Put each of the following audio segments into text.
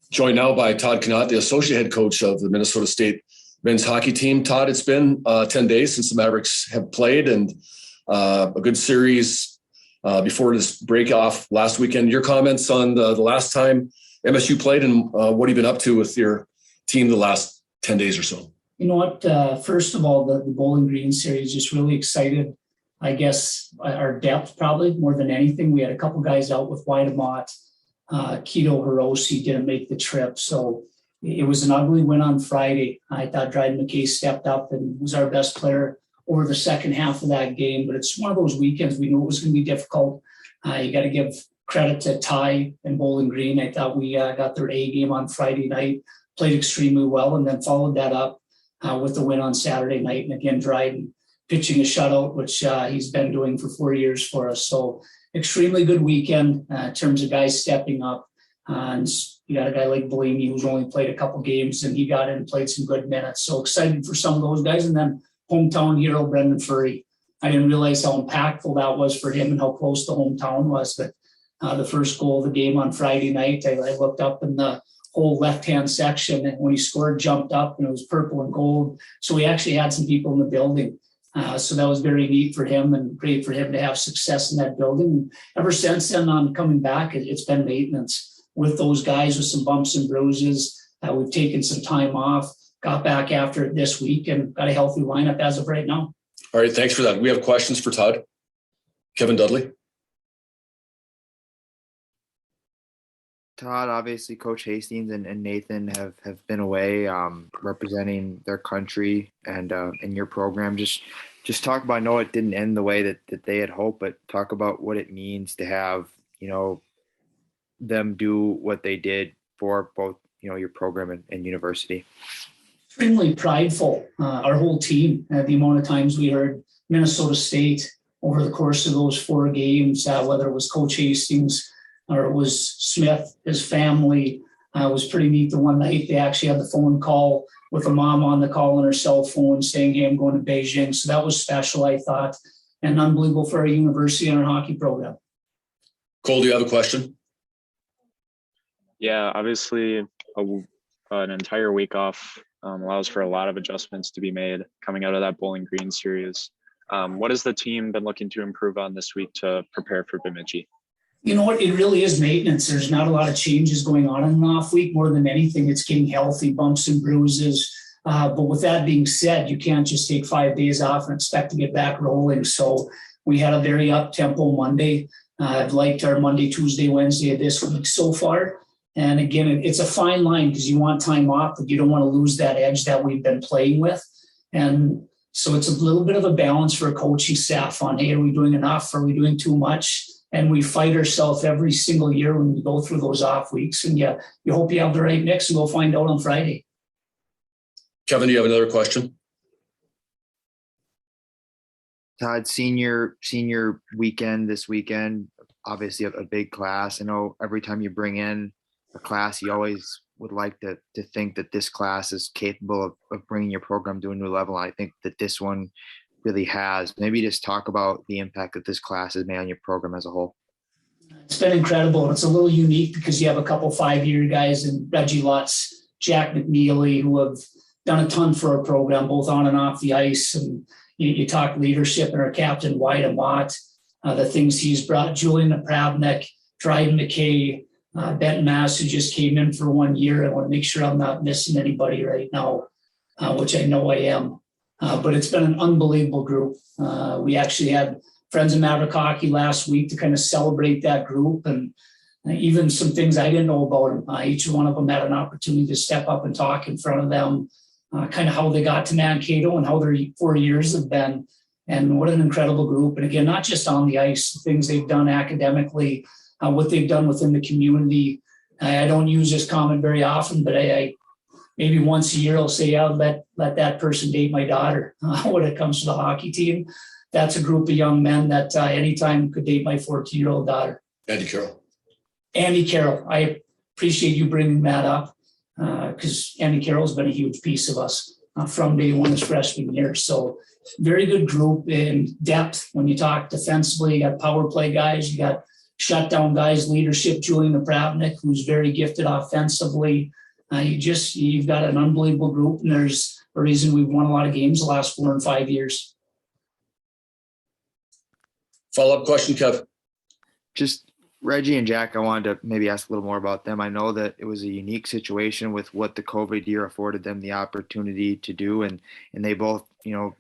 Joined now by Todd Connaught, the associate head coach of the Minnesota State men's hockey team. Todd, it's been 10 days since the Mavericks have played, and a good series before this break off last weekend. Your comments on the last time MSU played, and what have you been up to with your team the last 10 days or so? You know what? First of all, the Bowling Green series, just really excited. I guess our depth probably more than anything. We had a couple guys out with Wiedemott. Keto Hiroshi didn't make the trip. So it was an ugly win on Friday. I thought Dryden McKay stepped up and was our best player over the second half of that game. But it's one of those weekends we knew it was going to be difficult. You got to give credit to Ty and Bowling Green. I thought we got their A game on Friday night, played extremely well, and then followed that up with the win on Saturday night. And again, Dryden pitching a shutout, which he's been doing for 4 years for us. So extremely good weekend in terms of guys stepping up. And you got a guy like Bellini who's only played a couple games, and he got in and played some good minutes. So excited for some of those guys. And then hometown hero Brendan Furry. I didn't realize how impactful that was for him and how close the hometown was. But the first goal of the game on Friday night, I looked up in the whole left-hand section, and when he scored, jumped up, and it was purple and gold. So we actually had some people in the building. So that was very neat for him and great for him to have success in that building. And ever since then, on coming back, it's been maintenance with those guys with some bumps and bruises. We've taken some time off, got back after it this week, and got a healthy lineup as of right now. All right, thanks for that. We have questions for Todd. Kevin Dudley. Todd, obviously Coach Hastings and Nathan have been away representing their country and in your program. Just talk about, I know it didn't end the way that they had hoped, but talk about what it means to have, them do what they did for both, your program and university. Extremely prideful, our whole team, the amount of times we heard Minnesota State over the course of those 4 games, whether it was Coach Hastings or it was Smith, his family. It was pretty neat. The one night they actually had the phone call with a mom on the call on her cell phone saying, hey, I'm going to Beijing. So that was special, I thought, and unbelievable for our university and our hockey program. Cole, do you have a question? Yeah, obviously an entire week off allows for a lot of adjustments to be made coming out of that Bowling Green series. What has the team been looking to improve on this week to prepare for Bemidji? You know what? It really is maintenance. There's not a lot of changes going on in an off week. More than anything, it's getting healthy, bumps and bruises. But with that being said, you can't just take 5 days off and expect to get back rolling. So we had a very up-tempo Monday. I've liked our Monday, Tuesday, Wednesday of this week so far. And again, it's a fine line because you want time off, but you don't want to lose that edge that we've been playing with. And so it's a little bit of a balance for a coaching staff on, hey, are we doing enough? Are we doing too much? And we fight ourselves every single year when we go through those off weeks. And you hope you have the right mix, and we'll find out on Friday. Kevin, do you have another question? Todd, senior weekend this weekend, obviously a big class. I know every time you bring in a class, you always would like to think that this class is capable of bringing your program to a new level. And I think that this one really has. Maybe just talk about the impact that this class has made on your program as a whole. It's been incredible. It's a little unique because you have a couple 5-year guys in Reggie Lutz, Jack McNeely, who have done a ton for our program, both on and off the ice. And you talk leadership and our captain, Wyatt Mott, the things he's brought, Julian Napravnik, Dryden McKay, Benton Mass, who just came in for 1 year. I want to make sure I'm not missing anybody right now, which I know I am. But it's been an unbelievable group. We actually had Friends of Maverick Hockey last week to kind of celebrate that group, and even some things I didn't know about them. Each one of them had an opportunity to step up and talk in front of them, kind of how they got to Mankato and how their 4 years have been. And what an incredible group. And again, not just on the ice, the things they've done academically, what they've done within the community. I don't use this comment very often, but I maybe once a year I'll say, yeah, let that person date my daughter when it comes to the hockey team. That's a group of young men that anytime could date my 14-year-old daughter. Andy Carroll. I appreciate you bringing that up because Andy Carroll's been a huge piece of us from day one his freshman year. So very good group in depth. When you talk defensively, you got power play guys, you got shutdown guys, leadership, Julian Napravnik, who's very gifted offensively. You've got an unbelievable group, and there's a reason we've won a lot of games the last 4 and 5 years. Follow-up question, Kev. Just Reggie and Jack, I wanted to maybe ask a little more about them. I know that it was a unique situation with what the COVID year afforded them the opportunity to do, and they both,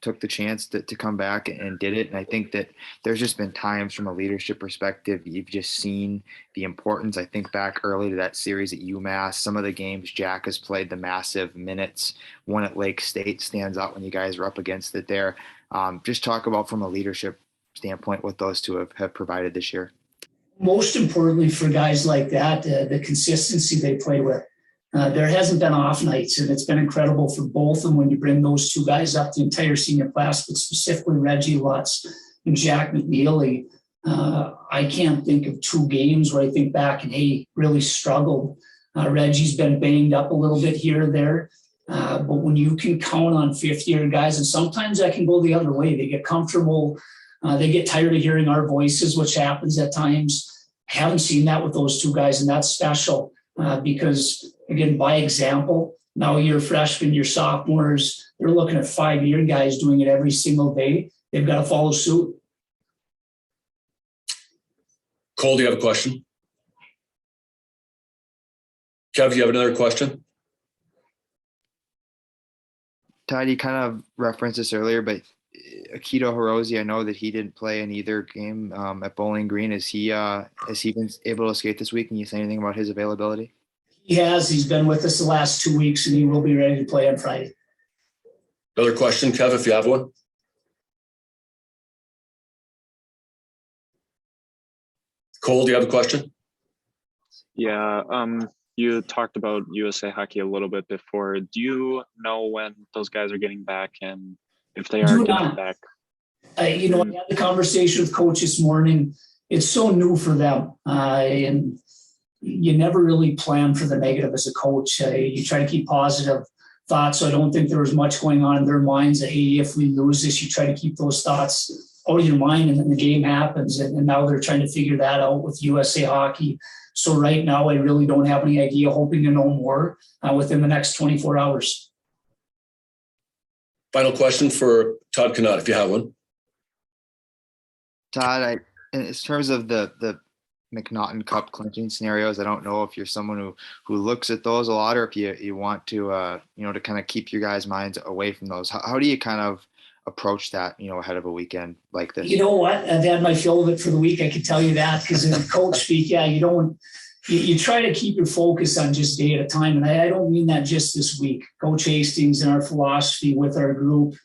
took the chance to come back and did it. And I think that there's just been times from a leadership perspective, you've just seen the importance. I think back early to that series at UMass, some of the games Jack has played the massive minutes. One at Lake State stands out when you guys were up against it there. Just talk about from a leadership standpoint what those two have provided this year. Most importantly for guys like that, the consistency they play with. There hasn't been off nights, and it's been incredible for both of them when you bring those two guys up, the entire senior class, but specifically Reggie Lutz and Jack McNeely. I can't think of 2 games where I think back and, hey, really struggled. Reggie's been banged up a little bit here or there, but when you can count on fifth-year guys, and sometimes that can go the other way. They get comfortable. They get tired of hearing our voices, which happens at times. I haven't seen that with those two guys, and that's special because, again, by example, now you're freshmen, you're sophomores, they're looking at 5-year guys doing it every single day. They've got to follow suit. Cole, do you have a question? Kev, do you have another question? Todd, you kind of referenced this earlier, but Akito Hirose, I know that he didn't play in either game at Bowling Green. Has he been able to skate this week? Can you say anything about his availability? He has. He's been with us the last 2 weeks, and he will be ready to play on Friday. Another question, Kev, if you have one. Cole, do you have a question? Yeah. You talked about USA Hockey a little bit before. Do you know when those guys are getting back and if they are getting back? I had the conversation with Coach this morning. It's so new for them. And you never really plan for the negative as a coach. You try to keep positive thoughts. So I don't think there was much going on in their minds that, hey, if we lose this, you try to keep those thoughts out of your mind, and then the game happens. And now they're trying to figure that out with USA Hockey. So right now, I really don't have any idea, hoping to know more within the next 24 hours. Final question for Todd Connaught, if you have one. Todd, in terms of the McNaughton Cup clinching scenarios, I don't know if you're someone who looks at those a lot, or if you want to, to kind of keep your guys' minds away from those. How do you kind of approach that, ahead of a weekend like this? You know what? I've had my fill of it for the week. I can tell you that, because in coach speak, you try to keep your focus on just day at a time. And I don't mean that just this week. Coach Hastings and our philosophy with our group,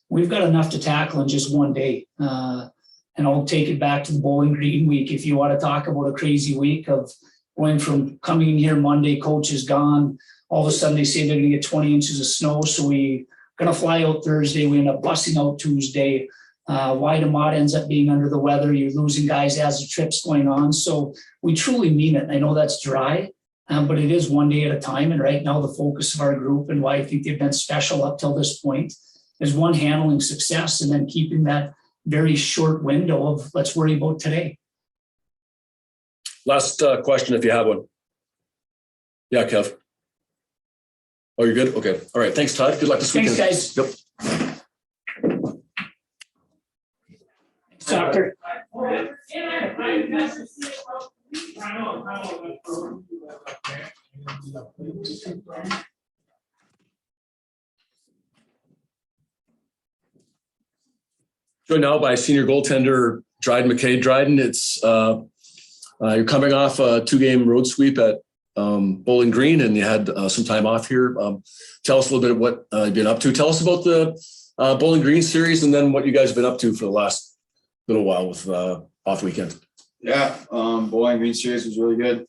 we've got enough to tackle in just one day. And I'll take it back to the Bowling Green week. If you want to talk about a crazy week of going from coming in here Monday, coach is gone. All of a sudden they say they're going to get 20 inches of snow. So we going to fly out Thursday. We end up busing out Tuesday. Wiedemott ends up being under the weather. You're losing guys as the trip's going on. So we truly mean it. I know that's dry, but it is one day at a time. And right now the focus of our group, and why I think they've been special up till this point, is one, handling success, and then keeping that very short window of let's worry about today. Last question, if you have one. Yeah, Kev. Oh, you're good? Okay. All right. Thanks, Todd. Good luck this weekend. Thanks, guys. Yep. Doctor. Joined now by senior goaltender Dryden McKay. Dryden, it's you're coming off a 2-game road sweep at Bowling Green, and you had some time off here. Tell us a little bit of what you've been up to. Tell us about the Bowling Green series, and then what you guys have been up to for the last little while with off weekend. Yeah, Bowling Green series was really good.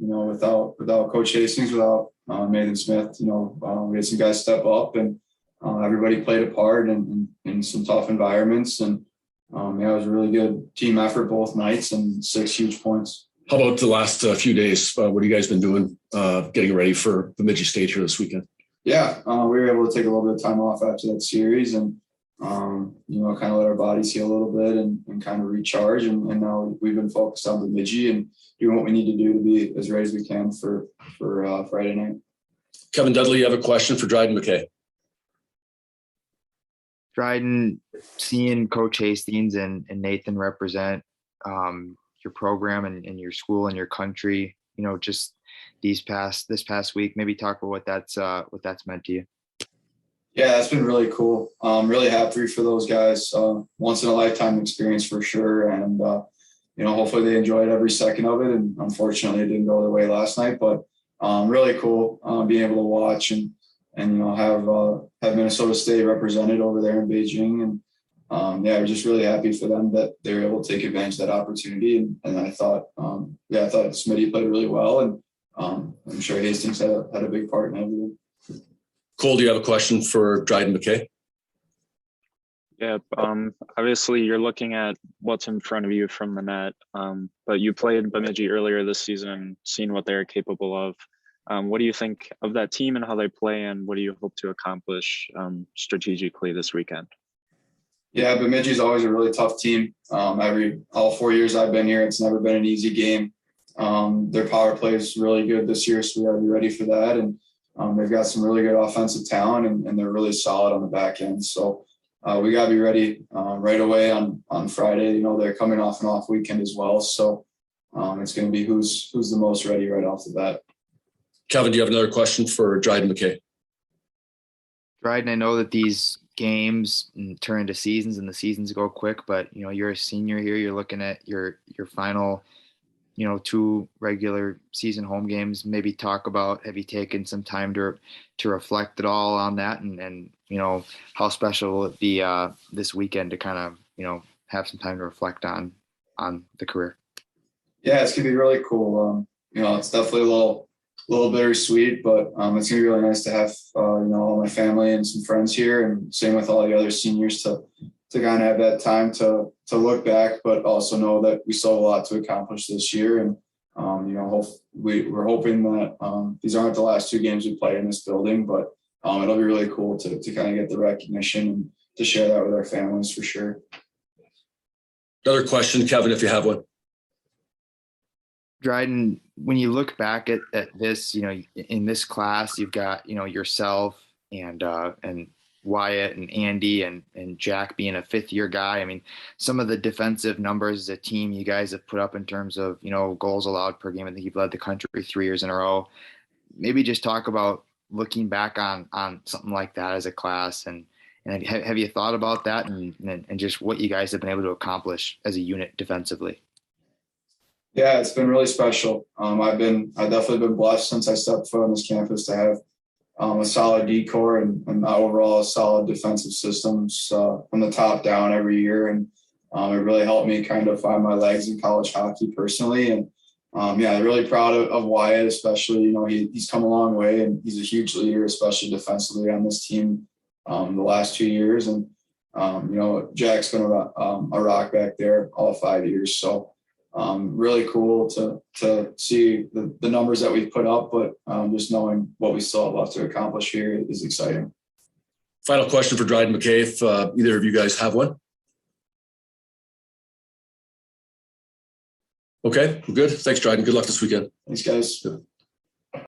Without Coach Hastings, without Nathan Smith, we had some guys step up, and everybody played a part in some tough environments. And it was a really good team effort both nights, and 6 huge points. How about the last few days? What have you guys been doing getting ready for the Bemidji State here this weekend? Yeah, we were able to take a little bit of time off after that series, and kind of let our bodies heal a little bit and kind of recharge. And now we've been focused on Bemidji and doing what we need to do to be as ready as we can for Friday night. Kevin Dudley, you have a question for Dryden McKay. Dryden, seeing Coach Hastings and Nathan represent your program and your school and your country, just this past week, maybe talk about what that's meant to you. Yeah, that's been really cool. Really happy for those guys. Once in a lifetime experience for sure. And, hopefully they enjoyed every second of it. And unfortunately it didn't go their way last night, but really cool being able to watch and have Minnesota State represented over there in Beijing. And we're just really happy for them that they were able to take advantage of that opportunity. And I thought Smitty played really well. And I'm sure Hastings had a big part in everything. Cole, do you have a question for Dryden McKay? Yeah, obviously you're looking at what's in front of you from the net, but you played Bemidji earlier this season and seen what they're capable of. What do you think of that team and how they play, and what do you hope to accomplish strategically this weekend? Yeah, Bemidji is always a really tough team. All 4 years I've been here, it's never been an easy game. Their power play is really good this year, so we got to be ready for that. And they've got some really good offensive talent, and they're really solid on the back end. So we got to be ready right away on Friday. They're coming off an off weekend as well, so it's going to be who's the most ready right off the bat. Kevin, do you have another question for Dryden McKay? Dryden, I know that these games turn into seasons and the seasons go quick, but you're a senior here. You're looking at your final 2 regular season home games. Maybe talk about, have you taken some time to reflect at all on that, and how special will it be this weekend to kind of have some time to reflect on the career? Yeah, it's gonna be really cool. It's definitely a little bittersweet, but it's gonna be really nice to have all my family and some friends here, and same with all the other seniors to kind of have that time to look back, but also know that we still have a lot to accomplish this year. And we're hoping that these aren't the last 2 games we play in this building, but it'll be really cool to kind of get the recognition and to share that with our families for sure. Another question, Kevin, if you have one. Dryden, when you look back at this, in this class, you've got, yourself and Wyatt and Andy and Jack being a 5th-year guy. I mean, some of the defensive numbers as a team you guys have put up in terms of, goals allowed per game. I think you've led the country 3 years in a row. Maybe just talk about looking back on something like that as a class, and have you thought about that and just what you guys have been able to accomplish as a unit defensively? Yeah, it's been really special. I've definitely been blessed since I stepped foot on this campus to have a solid D-core and overall solid defensive systems from the top down every year. And it really helped me kind of find my legs in college hockey personally. And really proud of Wyatt, especially. He's come a long way, and he's a huge leader, especially defensively on this team the last 2 years. And Jack's been a rock back there all 5 years. So really cool to see the numbers that we've put up, but just knowing what we still have left to accomplish here is exciting. Final question for Dryden McKay, if either of you guys have one. Okay, good. Thanks, Dryden. Good luck this weekend. Thanks, guys. Good.